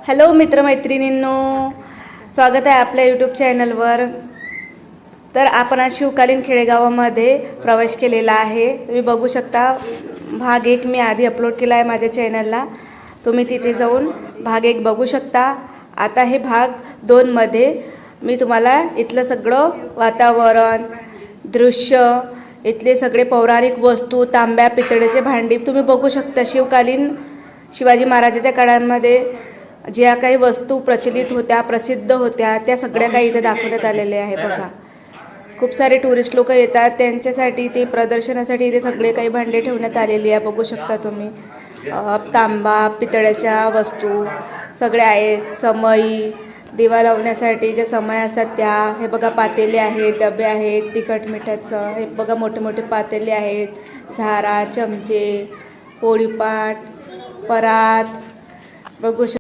Hello मित्रमैत्रिणींनो, स्वागत आहे आपल्या यूट्यूब चॅनलवर। तर आपण आज शिवकालीन खेडेगावामध्ये प्रवेश केलेला आहे। तुम्ही बघू शकता, भाग 1 मी आधी अपलोड केला आहे माझ्या चॅनलला, तुम्ही तिथे जाऊन भाग 1 बघू शकता। आता हे भाग 2 मध्ये मी तुम्हाला इथलं सगळं वातावरण, दृश्य, इथले सगळे पौराणिक वस्तू, तांब्या पितळेचे भांडी तुम्ही बघू शकता। शिवकालीन शिवाजी महाराजांच्या काळामध्ये ज्या काही वस्तू प्रचलित होत्या, प्रसिद्ध होत्या, त्या सगळ्या काही इथे दाखवण्यात आलेले आहे। बघा, खूप सारे टुरिस्ट लोक येतात, त्यांच्यासाठी ते प्रदर्शनासाठी इथे सगळे काही भांडे ठेवण्यात आलेली आहे। बघू शकता तुम्ही, तांबा पितळेच्या वस्तू सगळ्या आहेत। समई, दिवा लावण्यासाठी जे समय असतात त्या, हे बघा पातेले आहेत, डबे आहेत तिखट मिठाचं, हे बघा मोठे मोठे पातेले आहेत, झारा, चमचे, पोळीपाट, परात बघू